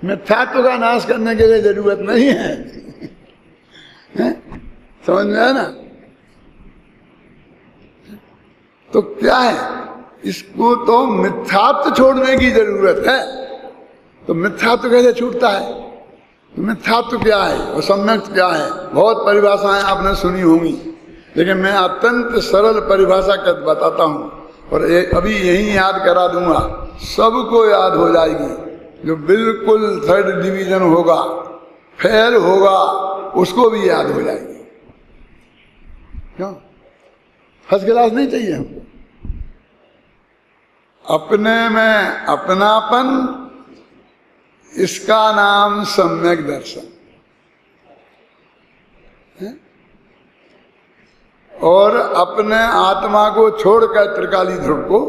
मिथ्यात्व का नाश करने के लिए जरूरत नहीं है, समझ में आया ना? तो क्या है, इसको तो मिथ्यात्व छोड़ने की जरूरत है। तो मिथ्यात्व कैसे छूटता है? तो मिथ्यात्व क्या है और सम्यक क्या है? बहुत परिभाषाएं आपने सुनी होंगी, लेकिन मैं अत्यंत सरल परिभाषा कर बताता हूं और अभी यही याद करा दूंगा, सबको याद हो जाएगी। जो बिल्कुल थर्ड डिवीजन होगा, फेल होगा, उसको भी याद हो जाएगी। क्यों? फर्स्ट क्लास नहीं चाहिए हमको। अपने में अपनापन, इसका नाम सम्यक दर्शन है। और अपने आत्मा को छोड़कर त्रिकाली ध्रुव को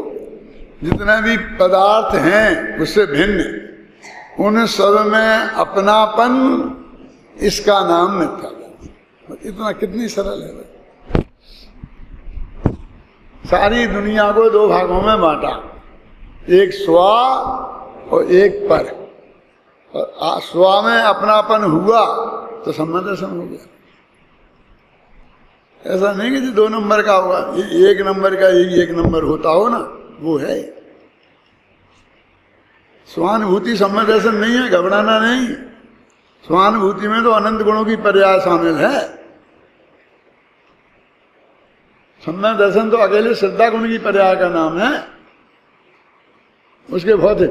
जितने भी पदार्थ हैं उससे भिन्न, उन सब में अपनापन, इसका नाम मिथ्या दर्शन। इतना कितनी सरल है भाई। सारी दुनिया को दो भागों में बांटा, एक स्वा और एक पर। और स्वा में अपनापन हुआ तो सम्यक दर्शन हो गया। ऐसा नहीं कि जो 2 नंबर का होगा, 1 नंबर का ही 1 नंबर होता हो ना, वो है। स्वानुभूति सम्यक दर्शन नहीं है, घबराना नहीं। स्वानुभूति में तो अनंत गुणों की पर्याय शामिल है। सम्यक दर्शन तो अकेले श्रद्धा गुण की पर्याय का नाम है, उसके भौतिक।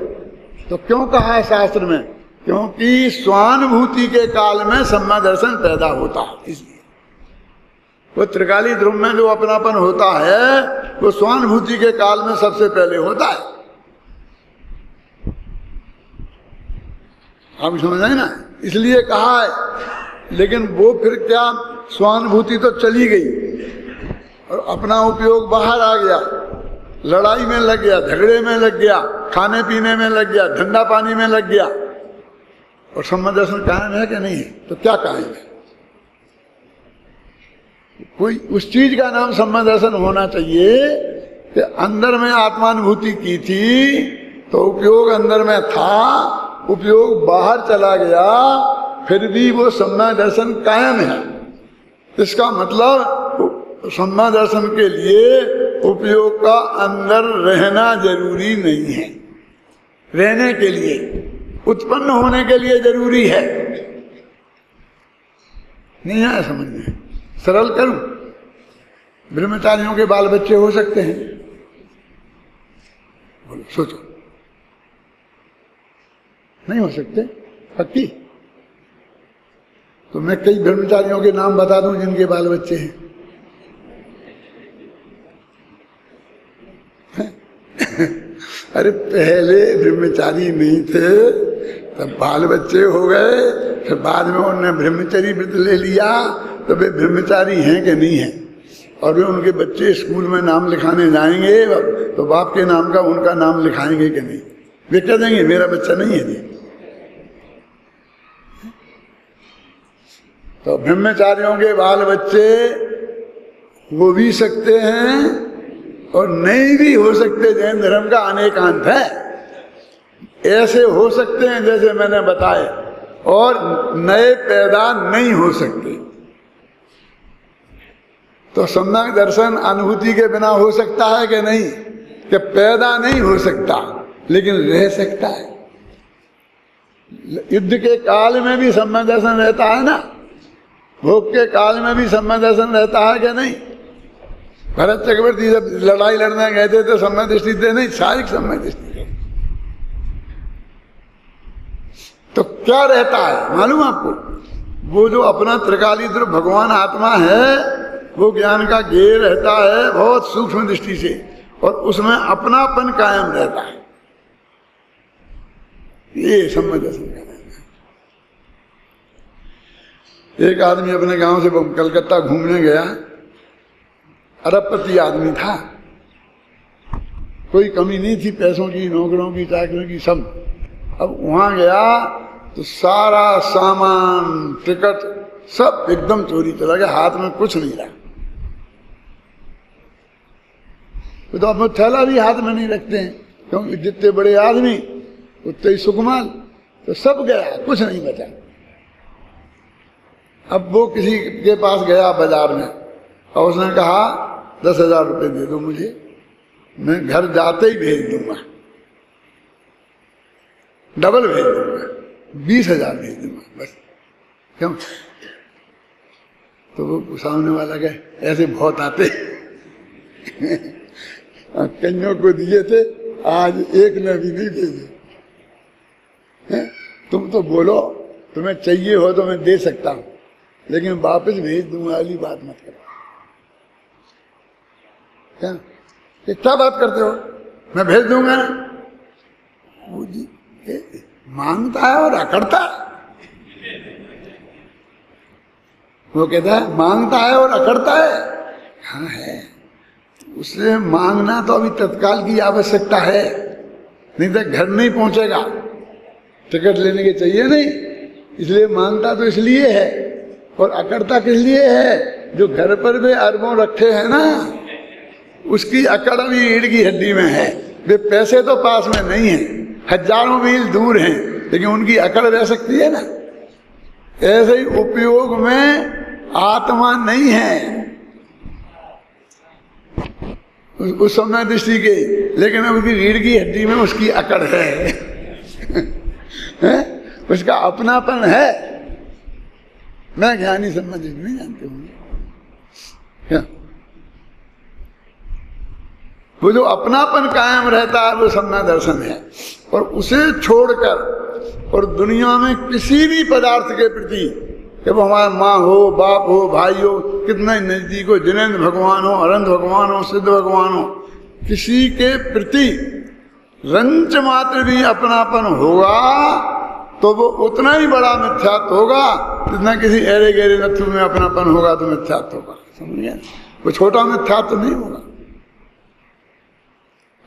तो क्यों कहा है शास्त्र में? क्योंकि स्वानुभूति के काल में सम्यक दर्शन पैदा होता है, इसलिए। वो त्रिकाली ध्रुव में जो अपनापन होता है वो स्वानुभूति के काल में सबसे पहले होता है। आप समझे ना? इसलिए कहा है। लेकिन वो फिर क्या, स्वानुभूति तो चली गई और अपना उपयोग बाहर आ गया, लड़ाई में लग गया, झगड़े में लग गया, खाने पीने में लग गया, ठंडा पानी में लग गया। और सम्यक दर्शन कायम है कि नहीं है? तो क्या कायम है? कोई उस चीज का नाम सम्यक दर्शन होना चाहिए कि अंदर में आत्मानुभूति की थी तो उपयोग अंदर में था, उपयोग बाहर चला गया, फिर भी वो सम्यक दर्शन कायम है। इसका मतलब सम्यक दर्शन के लिए उपयोग का अंदर रहना जरूरी नहीं है। रहने के लिए, उत्पन्न होने के लिए जरूरी है। नहीं आया समझ में? सरल करूं? ब्रह्मचारियों के बाल बच्चे हो सकते हैं? बोलो, सोचो। नहीं हो सकते? पक्की? तो मैं कई ब्रह्मचारियों के नाम बता दूं जिनके बाल बच्चे हैं। अरे पहले ब्रह्मचारी नहीं थे, तब बाल बच्चे हो गए, फिर बाद में उन्होंने ब्रह्मचर्य व्रत ले लिया, तो वे ब्रह्मचारी हैं कि नहीं हैं? और वे उनके बच्चे स्कूल में नाम लिखाने जाएंगे तो बाप के नाम का उनका नाम लिखाएंगे कि नहीं? वे कह देंगे मेरा बच्चा नहीं है जी। तो ब्रह्मचारियों के बाल बच्चे हो भी सकते हैं और नहीं भी हो सकते। जैन धर्म का अनेकांत है। ऐसे हो सकते हैं जैसे मैंने बताए, और नए पैदा नहीं हो सकते। तो सम्यक दर्शन अनुभूति के बिना हो सकता है कि नहीं? कि पैदा नहीं हो सकता लेकिन रह सकता है। युद्ध के काल में भी सम्यक दर्शन रहता है ना, भोग के काल में भी सम्यक दर्शन रहता है कि नहीं? भरत चक्रवर्ती जब लड़ाई लड़ने गए थे तो सम्यक दृष्टि थे नहीं, शारीरिक सम्यक दृष्टि थे। तो क्या रहता है मालूम आपको? वो जो अपना त्रिकाली ध्रुव भगवान आत्मा है, वो ज्ञान का घेर रहता है बहुत सूक्ष्म दृष्टि से, और उसमें अपनापन कायम रहता है। ये सम्यक दर्शन का है। एक आदमी अपने गांव से कलकत्ता घूमने गया, अरबपति आदमी था, कोई कमी नहीं थी पैसों की, नौकरों की, चाकरियों की, सब। अब वहां गया तो सारा सामान, टिकट सब एकदम चोरी चला गया, हाथ में कुछ नहीं रहा। तो अब थैला भी हाथ में नहीं रखते हैं, क्योंकि जितने बड़े आदमी उतने ही सुकमाल। तो सब गया, कुछ नहीं बचा। अब वो किसी के पास गया बाजार में और उसने कहा 10,000 रुपये दे दो मुझे, मैं घर जाते ही भेज दूंगा, डबल भेज दूंगा, 20,000 भेज दूंगा बस। क्यों? तो वो सामने वाला कहे ऐसे बहुत आते कईयों को दिए थे, आज एक ने भी नहीं भेजे। तुम तो बोलो तुम्हें चाहिए हो तो मैं दे सकता हूं, लेकिन वापस भेज दूंगा वाली बात मत करो। क्या बात करते हो, मैं भेज दूंगा ना। वो जी मांगता है और अकड़ता है। वो कहता है मांगता है और अकड़ता है। हाँ है, उससे मांगना तो अभी तत्काल की आवश्यकता है, नहीं तो घर नहीं पहुंचेगा, टिकट लेने के चाहिए नहीं, इसलिए मांगता तो इसलिए है। और अकड़ता किस लिए है? जो घर पर भी अरबों रखे हैं ना, उसकी अकड़ भी रीढ़ की हड्डी में है। वे पैसे तो पास में नहीं है, हजारों मील दूर हैं, लेकिन उनकी अकड़ रह सकती है ना। ऐसे ही उपयोग में आत्मा नहीं है उस समय दृष्टि के, लेकिन उसकी रीढ़ की हड्डी में उसकी अकड़ है, उसका अपनापन है। मैं ज्ञानी संबंधित नहीं जानते हूँ क्या? वो जो अपनापन कायम रहता है वो सम्यक दर्शन है। और उसे छोड़कर और दुनिया में किसी भी पदार्थ के प्रति, जब हमारा माँ हो, बाप हो, भाई हो, कितना नजदीक हो, जिनेंद्र भगवान हो, अनंत भगवान हो, सिद्ध भगवान हो, किसी के प्रति रंच मात्र भी अपनापन होगा तो वो उतना ही बड़ा मिथ्यात्व होगा जितना किसी ऐरे गहरे नथु में अपनापन होगा तो मिथ्यात्व होगा। समझ गया? वो छोटा मिथ्यात्व नहीं होगा।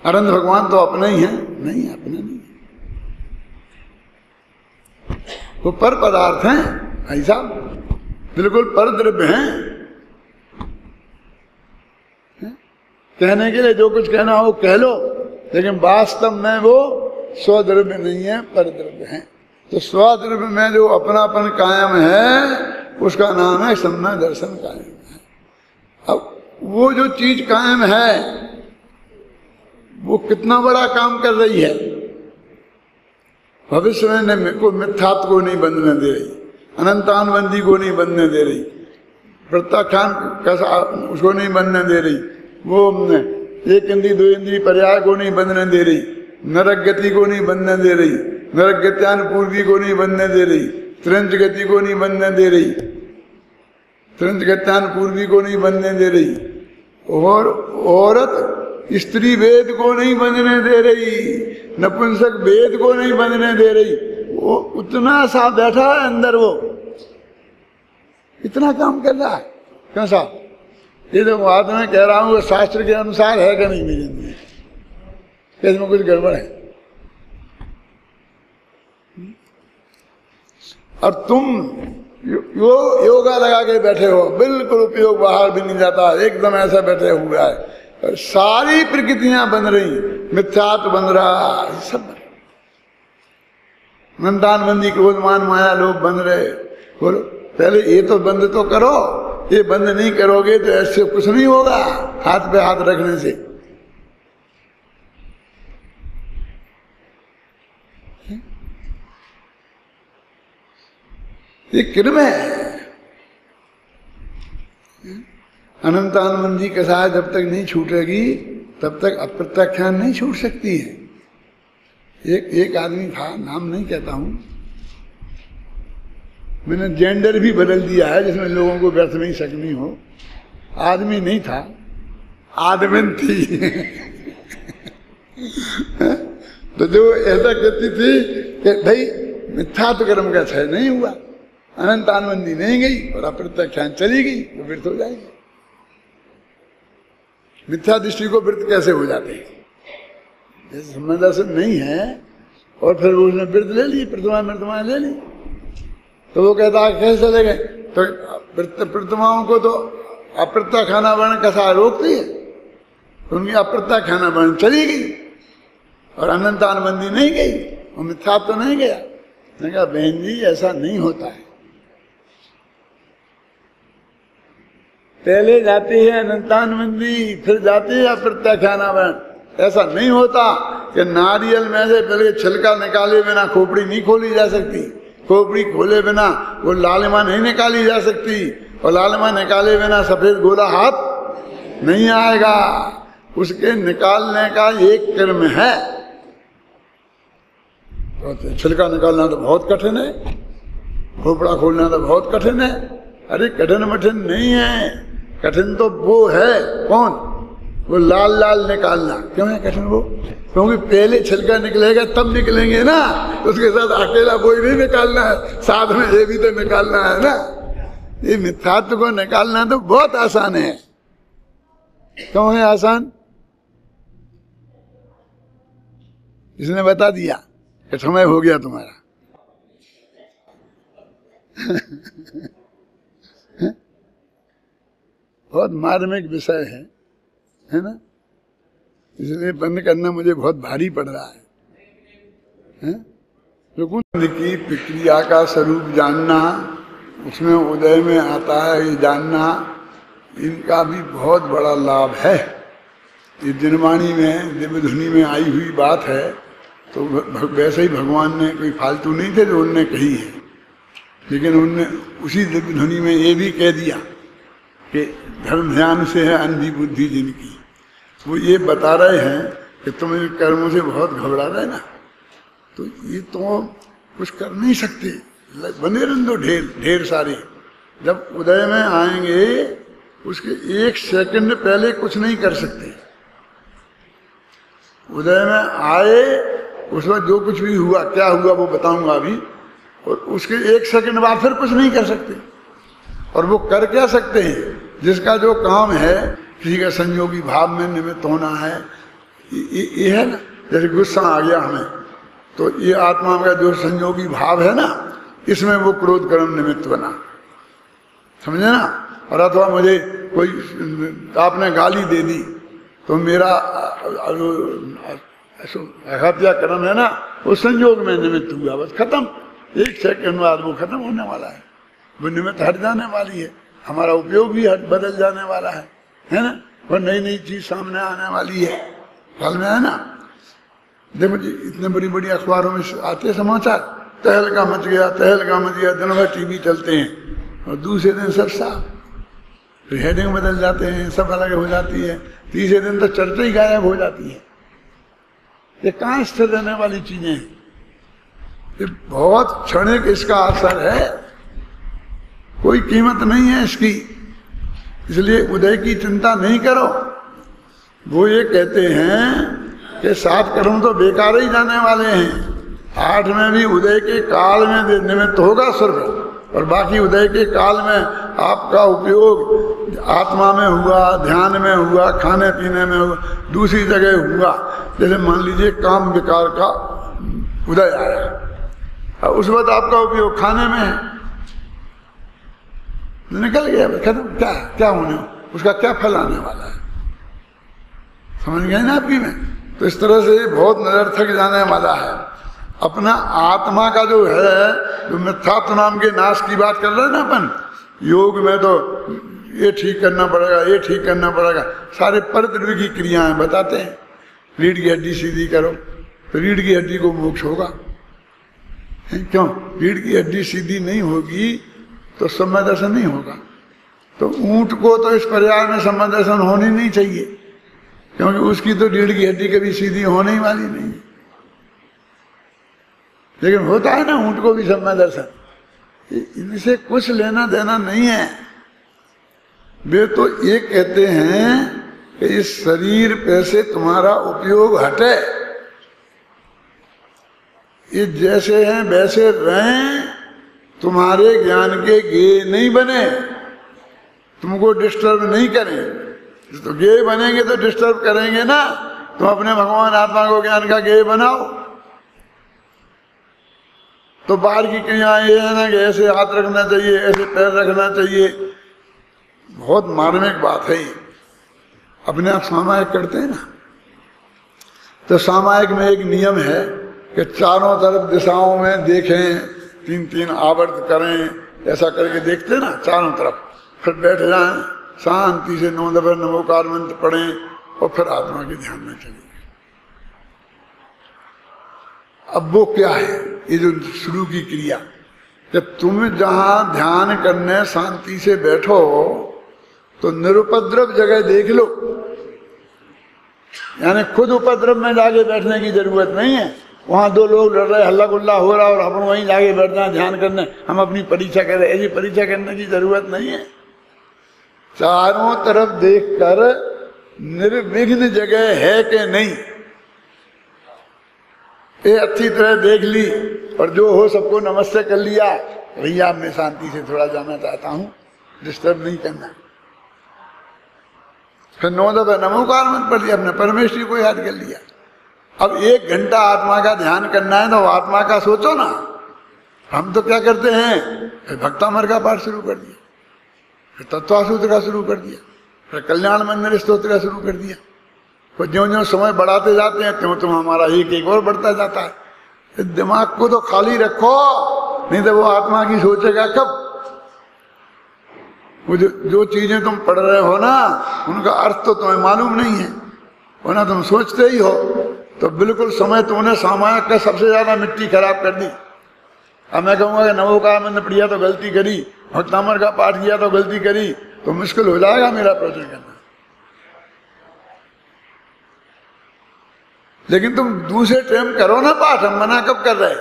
अनंत भगवान तो अपने ही है, नहीं अपने नहीं, वो पर पदार्थ हैं, ऐसा बिल्कुल पर द्रव्य हैं। कहने के लिए जो कुछ कहना हो कह लो, लेकिन वास्तव में वो स्वद्रव्य नहीं है, पर द्रव्य है। तो स्वद्रव्य में जो अपनापन कायम है उसका नाम है सम्यक दर्शन कायम है। अब वो जो चीज कायम है वो कितना बड़ा काम कर रही है। भविष्य में को मिथ्यात्व को नहीं बंधने दे रही, अनंतानबंदी को नहीं बंधने दे रही, प्रत्याख्यान उसको नहीं बंधने दे रही, वो एक इंद्री दो इंद्री पर्याय को नहीं बंधने दे रही, नरक गति को नहीं बंधने दे रही, नरक गत्यान पूर्वी को नहीं बंधने दे रही, त्रंच गति को नहीं बंधने दे रही, त्रंच गत्यान पूर्वी को नहीं बंधने दे रही, और औरत स्त्री वेद को नहीं बंधने दे रही, नपुंसक वेद को नहीं बंधने दे रही। वो उतना सा बैठा है अंदर, वो इतना काम कर रहा है। क्यों साहब? ये तो बात मैं कह रहा हूँ वो शास्त्र के अनुसार है कि नहीं मेरी जिंदगी, इसमें कुछ गड़बड़ है। और तुम योगा लगा के बैठे हो, बिल्कुल उपयोग बाहर भी नहीं जाता, एकदम ऐसा बैठे हुआ है, और सारी प्रकृतियां बन रही, मिथ्यात्व बन रहा, सब नंदानबंदी क्रोधमान माया लोग बन रहे। बोलो पहले ये तो बंद तो करो, ये बंद नहीं करोगे तो ऐसे कुछ नहीं होगा। हाथ पे हाथ रखने से ये किरम है। अनंतानबंदी कसाय जब तक नहीं छूटेगी तब तक अप्रत्याख्यान नहीं छूट सकती है। एक आदमी था, नाम नहीं कहता हूं, मैंने जेंडर भी बदल दिया है जिसमें लोगों को व्यर्थ नहीं सकनी हो। आदमी नहीं था, आदमिन थी तो जो ऐसा कहती थी कि भाई मिथ्यात्व कर्म का क्षय नहीं हुआ, अनंतानबंदी नहीं गई और अप्रत्याख्यान चली गई तो व्यर्थ हो जाएगी। मिथ्या दृष्टि को वृत्त कैसे हो जाते हैं? जैसे सम्यक दर्शन नहीं है और फिर उसने वृत्त ले ली, प्रतिमा ले ली, तो वो कहता है कैसे चले गए? तो प्रतिमाओं को तो अप्रत्याख्यान वर्ण कसा रोकती है, तो उनकी अप्रत्याख्यान वर्ण चली गई और अनंतानबंदी नहीं गई और मिथ्यात्व तो नहीं गया। मैंने कहा बहन जी ऐसा नहीं होता है। पहले जाते हैं अनंतानंदी, फिर जाते हैं प्रत्याख्यानावरण। ऐसा नहीं होता कि नारियल में से पहले छिलका निकाले बिना खोपड़ी नहीं खोली जा सकती, खोपड़ी खोले बिना वो लालिमा नहीं निकाली जा सकती, और लालिमा निकाले बिना सफेद गोला हाथ नहीं आएगा। उसके निकालने का एक कर्म है। तो छिलका निकालना तो बहुत कठिन है, खोपड़ा खोलना तो बहुत कठिन है। अरे कठिन मठिन नहीं है, कठिन तो वो है कौन, वो लाल लाल निकालना। क्यों है कठिन वो? क्योंकि पहले छिलका निकलेगा तब निकलेंगे ना, उसके साथ अकेला वही नहीं निकालना है, साथ में ये भी तो निकालना है ना। ये मिथ्यात्व को निकालना तो बहुत आसान है। क्यों है आसान? इसने बता दिया कि समय हो गया तुम्हारा। बहुत मार्मिक विषय है ना, इसलिए बंद करना मुझे बहुत भारी पड़ रहा है। रुकुन की प्रक्रिया का स्वरूप जानना, उसमें उदय में आता है ये जानना, इनका भी बहुत बड़ा लाभ है। ये दिनवाणी में दिव्य ध्वनि में आई हुई बात है, तो वैसे ही भगवान ने कोई फालतू नहीं थे जो उनने कही है, लेकिन उनने उसी दिव्य ध्वनि में ये भी कह दिया कि धर्म ध्यान से है अंधी बुद्धि जिनकी। वो ये बता रहे हैं कि तुम इन कर्मों से बहुत घबरा रहे ना, तो ये तो कुछ कर नहीं सकते, बने रहो ढेर ढेर सारे। जब उदय में आएंगे उसके एक सेकंड पहले कुछ नहीं कर सकते। उदय में आए उस वक्त जो कुछ भी हुआ, क्या हुआ वो बताऊंगा अभी, और उसके एक सेकंड बाद फिर कुछ नहीं कर सकते। और वो कर क्या सकते हैं? जिसका जो काम है, किसी का संयोगी भाव में निमित्त होना है, ये है ना। जैसे गुस्सा आ गया हमें, तो ये आत्मा का जो संयोगी भाव है ना, इसमें वो क्रोध कर्म निमित्त बना, समझे ना। और अथवा मुझे कोई आपने गाली दे दी तो मेरा हत्या कर्म है ना, वो संयोग में निमित्त हुआ, बस खत्म। एक सेकंड बाद वो खत्म होने वाला है, वो निमित्त हट जाने वाली है, हमारा उपयोग भी बदल जाने वाला है ना। और नई नई चीज सामने आने वाली है, फल में है ना। देखो जी, इतने बड़ी बड़ी अखबारों में आते समाचार, तहलका मच गया, तहलका मच गया, दिन भर टीवी चलते हैं, और दूसरे दिन सब साफ, फिर हेडिंग बदल जाते हैं, सब अलग हो जाती है, तीसरे दिन तो चर्चा ही गायब हो जाती है। ये कहाँ स्थिर रहने वाली चीजें हैं? ये बहुत क्षणिक इसका असर है, कोई कीमत नहीं है इसकी। इसलिए उदय की चिंता नहीं करो। वो ये कहते हैं कि 7 कर्म तो बेकार ही जाने वाले हैं, 8 में भी उदय के काल में निमित्त होगा स्वर्ग, और बाकी उदय के काल में आपका उपयोग आत्मा में हुआ, ध्यान में हुआ, खाने पीने में हुआ, दूसरी जगह हुआ। जैसे मान लीजिए काम विकार का उदय आया, उस वक्त आपका उपयोग खाने में है, निकल गया, खत्म। क्या क्या होने, उसका क्या फल आने वाला है, समझ गए ना आपकी में। तो इस तरह से बहुत निरर्थक जाने वाला है। अपना आत्मा का जो है, जो मिथ्यात्व नाम के नाश की बात कर रहे हैं ना अपन, योग में तो ये ठीक करना पड़ेगा, ये ठीक करना पड़ेगा, सारे परद्रव्य की क्रियाएं बताते हैं। रीढ़ की हड्डी सीधी करो तो रीढ़ की हड्डी को मोक्ष होगा। क्यों? रीढ़ की हड्डी सीधी नहीं होगी तो समय दर्शन नहीं होगा। तो ऊंट को तो इस पर्याय में समय दर्शन होनी नहीं चाहिए, क्योंकि उसकी तो रीढ़ की हड्डी कभी सीधी होने ही वाली नहीं है। लेकिन होता है ना ऊंट को भी समय दर्शन, इनसे कुछ लेना देना नहीं है। वे तो ये कहते हैं कि इस शरीर पे से तुम्हारा उपयोग हटे, ये जैसे हैं वैसे रहें, तुम्हारे ज्ञान के गेय नहीं बने, तुमको डिस्टर्ब नहीं करें। तो गेय बनेंगे तो डिस्टर्ब करेंगे ना। तुम अपने भगवान आत्मा को ज्ञान का गेय बनाओ। तो बाहर की क्रियाएं ये है ना कि ऐसे हाथ रखना चाहिए, ऐसे पैर रखना चाहिए, बहुत मार्मिक बात है ये। अपने आप सामायिक करते हैं ना, तो सामायिक में एक नियम है कि चारों तरफ दिशाओं में देखें, 3-3 आवर्त करें, ऐसा करके देखते ना चारों तरफ, फिर बैठ जाएं शांति से 9 दफे नमोकार मंत्र पढ़ें और फिर आत्मा के ध्यान में चले। अब वो क्या है, ये जो शुरू की क्रिया, कि तुम जहां ध्यान करने शांति से बैठो तो निरुपद्रव जगह देख लो, यानी खुद उपद्रव में जाके बैठने की जरूरत नहीं है। वहां 2 लोग लड़ रहे, हल्ला गुल्ला हो रहा और अपन वहीं जाके बैठना ध्यान करने, हम अपनी परीक्षा कर रहे, ऐसी परीक्षा करने की जरूरत नहीं है। चारों तरफ देखकर निर्विघ्न जगह है कि नहीं, ये अच्छी तरह देख ली और जो हो सबको नमस्ते कर लिया, भैया मैं शांति से थोड़ा जाना चाहता हूं, डिस्टर्ब नहीं करना। फिर 9 दफे नमोकार मंत्र पढ़ लिया, अपने परमेश्वरी को याद कर लिया। अब 1 घंटा आत्मा का ध्यान करना है तो आत्मा का सोचो ना। हम तो क्या करते हैं, फिर भक्तामर का पाठ शुरू कर दिया, फिर तत्वासूत्र का शुरू कर दिया, फिर कल्याण मंदिर स्तोत्र का शुरू कर दिया। तो ज्यों ज्यों समय बढ़ाते जाते हैं त्यों त्यों हमारा एक और बढ़ता जाता है। दिमाग को तो खाली रखो, नहीं तो वो आत्मा की सोचेगा कब। वो जो चीजें तुम पढ़ रहे हो ना, उनका अर्थ तो तुम्हें मालूम नहीं है, वरना तुम सोचते ही हो। तो बिल्कुल समय तुमने सामायिक का सबसे ज्यादा मिट्टी खराब कर दी। अब मैं कहूँगा कि नमोकार मंत्र पढ़िया तो गलती करी, भक्तामर का पाठ किया तो गलती करी, तो मुश्किल हो जाएगा मेरा प्रवचन करना। लेकिन तुम दूसरे टाइम करो ना पाठ, हम मना कब कर रहे,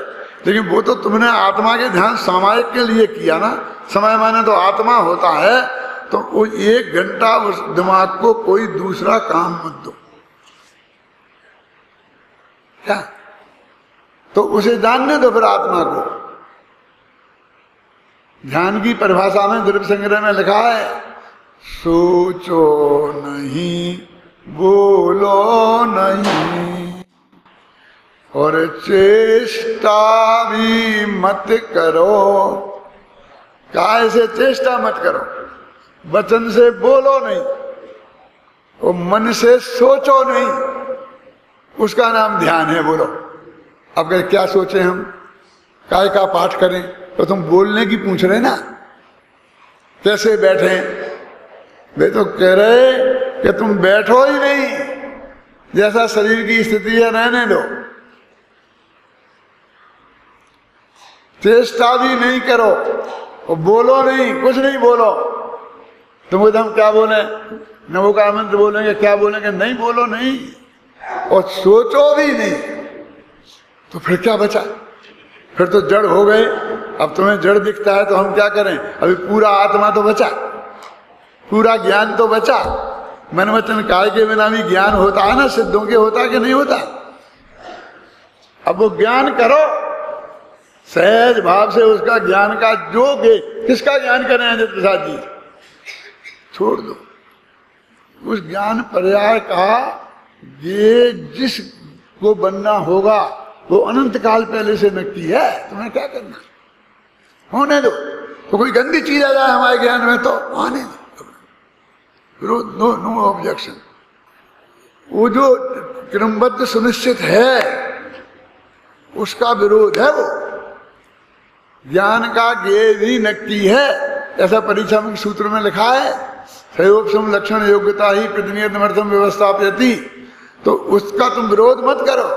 लेकिन वो तो तुमने आत्मा के ध्यान सामायिक के लिए किया ना। समय माने तो आत्मा होता है, तो वो 1 घंटा उस दिमाग को कोई दूसरा काम मत दो। क्या तो उसे जानने दो। फिर आत्मा को ध्यान की परिभाषा में द्रव्य संग्रह में लिखा है, सोचो नहीं, बोलो नहीं और चेष्टा भी मत करो। काय से चेष्टा मत करो, वचन से बोलो नहीं और मन से सोचो नहीं, उसका नाम ध्यान है। बोलो अब क्या सोचे हम, काय का पाठ करें, तो तुम बोलने की पूछ रहे ना, कैसे बैठे। वे तो कह रहे कि तुम बैठो ही नहीं, जैसा शरीर की स्थिति है रहने दो, चेष्टा भी नहीं करो और बोलो नहीं, कुछ नहीं बोलो। तुम बोलते हम क्या बोले, नमोकार मंत्र बोलेंगे, क्या बोलेंगे, नहीं बोलो नहीं और सोचो भी नहीं, तो फिर क्या बचा। फिर तो जड़ हो गए। अब तुम्हें जड़ दिखता है तो हम क्या करें, अभी पूरा आत्मा तो बचा, पूरा ज्ञान तो बचा। मन वचन काय के बिना भी ज्ञान होता है ना, सिद्धों के होता कि नहीं होता। अब वो ज्ञान करो सहज भाव से, उसका ज्ञान का जोगे। किसका ज्ञान करें अजित प्रसाद जी, छोड़ दो उस ज्ञान पर्याय का। ये जिसको बनना होगा वो अनंत काल पहले से नक्की है, तुम्हें क्या करना, होने दो। तो कोई गंदी चीज आ जाए हमारे ज्ञान में तो आने दो, नो ऑब्जेक्शन। वो जो क्रमबद्ध सुनिश्चित है उसका विरोध है। वो ज्ञान का ज्ञेय भी नक्की है, ऐसा परीक्षा में सूत्र में लिखा है, सयोपम लक्षण योग्यता ही प्रतिनियतमर्थम व्यवस्थापयति। तो उसका तुम विरोध मत करो।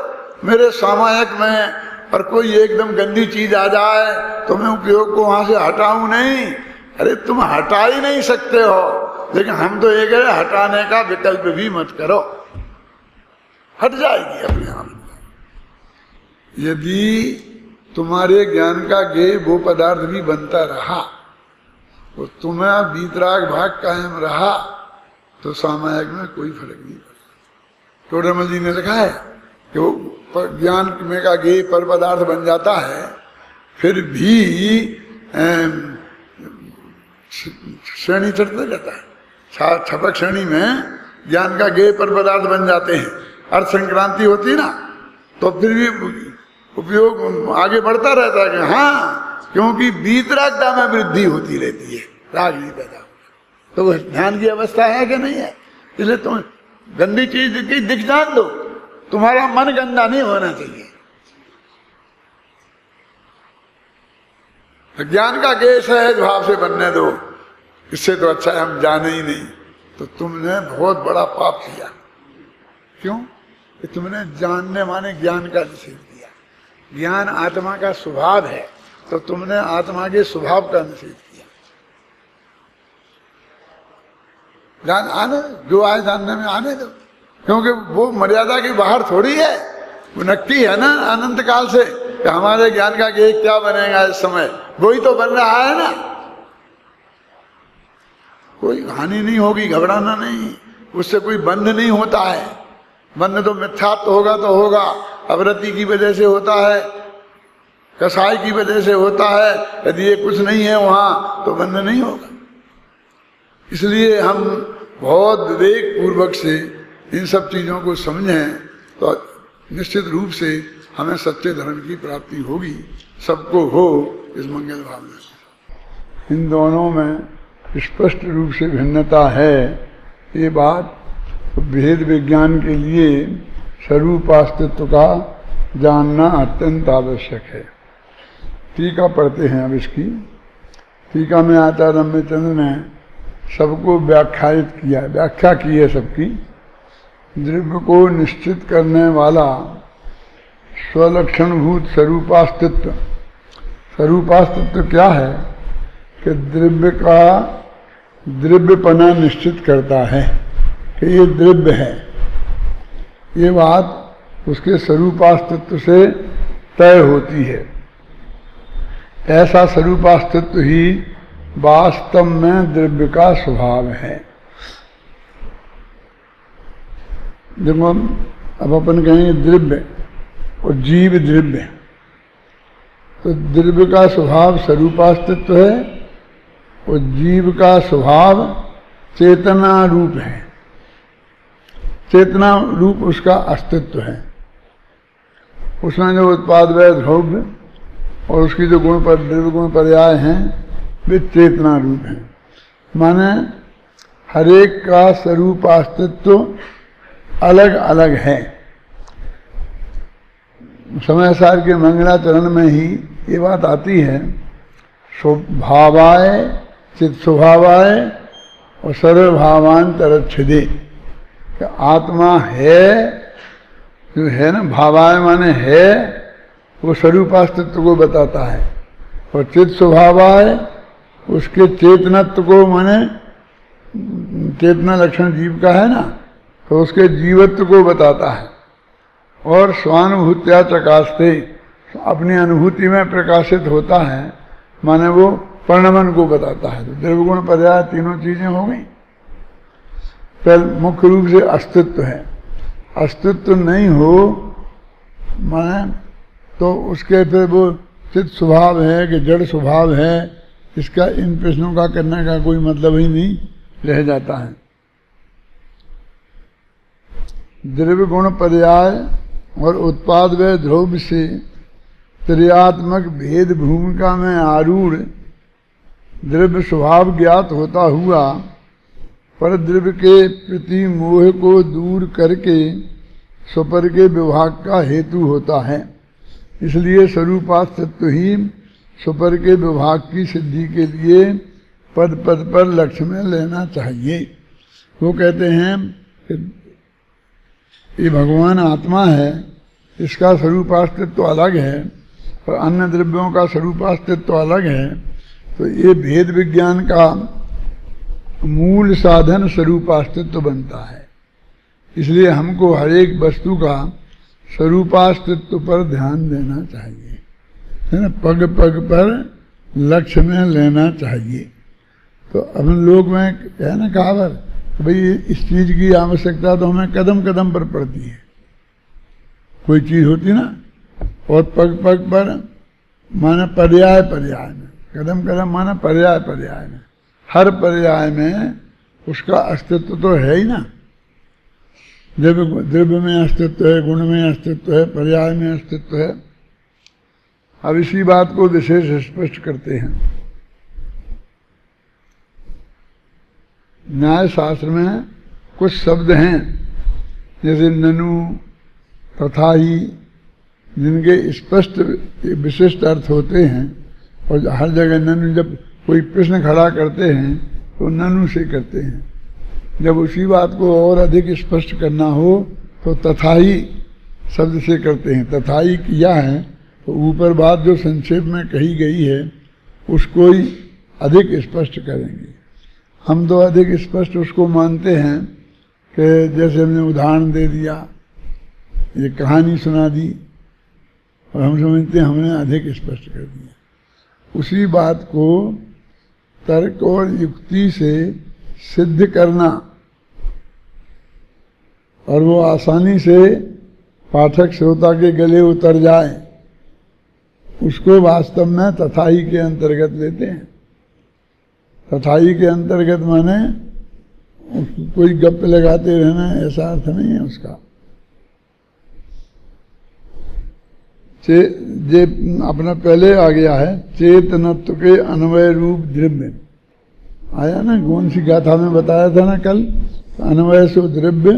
मेरे सामायिक में पर कोई एकदम गंदी चीज आ जाए तो मैं उपयोग को वहां से हटाऊं नहीं। अरे तुम हटा ही नहीं सकते हो, लेकिन हम तो ये कह रहे हटाने का विकल्प भी मत करो, हट जाएगी अपने आप। यदि तुम्हारे ज्ञान का ज्ञेय वो पदार्थ भी बनता रहा और तुम्हें वीतराग भाग कायम रहा तो सामायिक में कोई फर्क नहीं पड़ता। टोडरमल जी ने लिखा है कि वो ज्ञान में का ज्ञेय पर पदार्थ बन जाता है, फिर भी श्रेणी चढ़ता जाता है। छपक श्रेणी में ज्ञान का ज्ञेय पर पदार्थ बन जाते हैं। अर्थ संक्रांति होती ना तो फिर भी उपयोग आगे बढ़ता रहता है कि हाँ, क्योंकि वीतरागता में वृद्धि होती रहती है, राग नहीं पैदा होता। तो वह ध्यान की अवस्था है कि नहीं है। इसलिए तुम गंदी चीज की दिख जान दो, तुम्हारा मन गंदा नहीं होना चाहिए। ज्ञान का गेय सहज भाव से बनने दो, इससे तो अच्छा है हम जाने ही नहीं। तो तुमने बहुत बड़ा पाप किया। क्यों? कि तुमने जानने माने ज्ञान का निषेध किया। ज्ञान आत्मा का स्वभाव है, तो तुमने आत्मा के स्वभाव का निषेध किया। जान आने जो आए जानने में आने दो, क्योंकि वो मर्यादा की बाहर थोड़ी है, वो नक्की है ना अनंत काल से कि हमारे ज्ञान का गेय क्या बनेगा इस समय, वही तो बन रहा है ना। कोई हानि नहीं होगी, घबराना नहीं, उससे कोई बंध नहीं होता है। बंध तो मिथ्यात्व होगा तो होगा, अवरति की वजह से होता है, कसाई की वजह से होता है। यदि ये कुछ नहीं है वहां तो बंध नहीं होगा। इसलिए हम बहुत विवेक पूर्वक से इन सब चीजों को समझें तो निश्चित रूप से हमें सच्चे धर्म की प्राप्ति होगी, सबको हो इस मंगल भावना से। इन दोनों में स्पष्ट रूप से भिन्नता है, ये बात भेद विज्ञान के लिए स्वरूप अस्तित्व का जानना अत्यंत आवश्यक है। टीका पढ़ते हैं अब इसकी। टीका में आचार्य रम्यचंद्र ने सबको व्याख्यायित किया, व्याख्या की है सबकी। द्रव्य को निश्चित करने वाला स्वलक्षणभूत स्वरूपास्तित्व। स्वरूपास्तित्व क्या है कि द्रव्य का द्रव्यपना निश्चित करता है कि ये द्रव्य है। ये बात उसके स्वरूपास्तित्व से तय होती है। ऐसा स्वरूपास्तित्व ही वास्तव में द्रव्य का स्वभाव है। देखो अब अपन कहेंगे द्रव्य और जीव द्रव्य, तो द्रव्य का स्वभाव स्वरूपास्तित्व है और जीव का स्वभाव चेतना रूप है। चेतना रूप उसका अस्तित्व है। उसमें जो उत्पाद वय द्रव्य और उसकी जो गुण पर द्रव्य गुण पर्याय हैं वे चेतना रूप हैं। माने हरेक का स्वरूप अस्तित्व अलग अलग है। समय सार के मंगलाचरण में ही ये बात आती है, स्वभावाय चित स्वभावाय और सर्वभावांतरच्छिदे। आत्मा है जो है ना, भावाय माने है, वो स्वरूपास्तित्व को बताता है। और चित स्वभावाय उसके चेतनत्व को माने चेतना लक्षण जीव का है ना, तो उसके जीवत्व को बताता है। और स्वानुभूत्या प्रकाशते अपनी अनुभूति में प्रकाशित होता है, माने वो परिणमन को बताता है। तो द्रव्यगुण पर्याय तीनों चीजें हो गई। पहले मुख्य रूप से अस्तित्व है। अस्तित्व नहीं हो माने तो उसके फिर वो चित स्वभाव है कि जड़ स्वभाव है, इसका इन प्रश्नों का करने का कोई मतलब ही नहीं रह जाता है। द्रव्य गुण पर्याय और उत्पाद व द्रव्य से त्रियात्मक भेद भूमिका में आरूढ़ द्रव्य स्वभाव ज्ञात होता हुआ पर द्रव्य के प्रति मोह को दूर करके स्वपर के विभाग का हेतु होता है। इसलिए स्वरूपास्तित्व ही स्वपर के विभाग की सिद्धि के लिए पद पद पर लक्ष्य में लेना चाहिए। वो कहते हैं कि ये भगवान आत्मा है, इसका स्वरूपास्तित्व अलग है और अन्य द्रव्यों का स्वरूपास्तित्व अलग है। तो ये भेद विज्ञान का मूल साधन स्वरूपास्तित्व बनता है। इसलिए हमको हर एक वस्तु का स्वरूपास्तित्व पर ध्यान देना चाहिए, है ना, पग पग पर लक्ष्य में लेना चाहिए। तो अपन लोग में है ना कहावत, भाई इस चीज की आवश्यकता तो हमें कदम कदम पर पड़ती है। कोई चीज होती ना, और पग पग पर माने पर्याय पर्याय में, कदम कदम माने पर्याय पर्याय में, हर पर्याय में उसका अस्तित्व तो है ही ना। द्रव्य में अस्तित्व है, गुण में अस्तित्व है, पर्याय में अस्तित्व है। अब इसी बात को विशेष स्पष्ट करते हैं। न्याय शास्त्र में कुछ शब्द हैं जैसे ननु तथा ही, जिनके स्पष्ट विशिष्ट अर्थ होते हैं, और हर जगह ननु, जब कोई प्रश्न खड़ा करते हैं तो ननु से करते हैं। जब उसी बात को और अधिक स्पष्ट करना हो तो तथाही शब्द से करते हैं। तथाही किया है तो ऊपर बात जो संक्षेप में कही गई है उसको ही अधिक स्पष्ट करेंगे। हम तो अधिक स्पष्ट उसको मानते हैं कि जैसे हमने उदाहरण दे दिया, ये कहानी सुना दी और हम समझते हैं हमने अधिक स्पष्ट कर दिया। उसी बात को तर्क और युक्ति से सिद्ध करना और वो आसानी से पाठक श्रोता के गले उतर जाए, उसको वास्तव में तथाई के अंतर्गत लेते हैं। तथाई के अंतर्गत माने कोई गप लगाते रहना, ऐसा अर्थ नहीं है उसका। जे अपना पहले आ गया है, चेतनत्व के अन्वय रूप द्रव्य आया ना, कौन सी गाथा में बताया था ना कल, अन्वय से द्रव्य,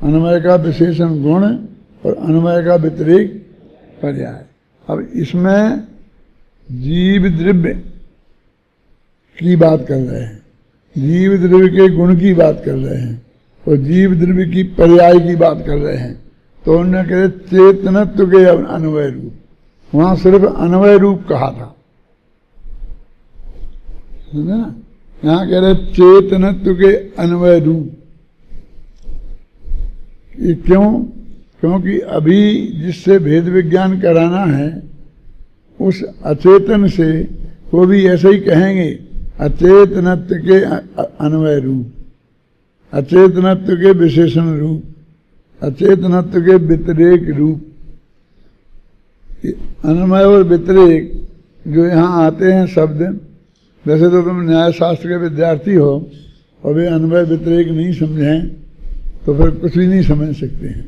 अन्वय का विशेषण गुण और अन्वय का व्यतिरेक पर्याय। अब इसमें जीव द्रव्य की बात कर रहे हैं, जीव द्रव्य के गुण की बात कर रहे हैं और जीव द्रव्य की पर्याय की बात कर रहे हैं। तो उन्होंने कहे चेतनत्व के अन्वय रूप, वहां सिर्फ अन्वय रूप कहा था, समझे ना। यहाँ कह रहे चेतनत्व के अन्वय रूप। ये क्यों? क्योंकि अभी जिससे भेद विज्ञान कराना है उस अचेतन से वो भी ऐसे ही कहेंगे, अचेतनत्व के अन्वय रूप, अचेतनत्व के विशेषण रूप, अचेतनत्व के व्यतिरेक रूप। अन्वय और व्यतिरेक जो यहाँ आते हैं शब्द, वैसे तो तुम न्याय शास्त्र के विद्यार्थी हो और वे अन्वय व्यतिरेक नहीं समझें तो फिर कुछ भी नहीं समझ सकते हैं।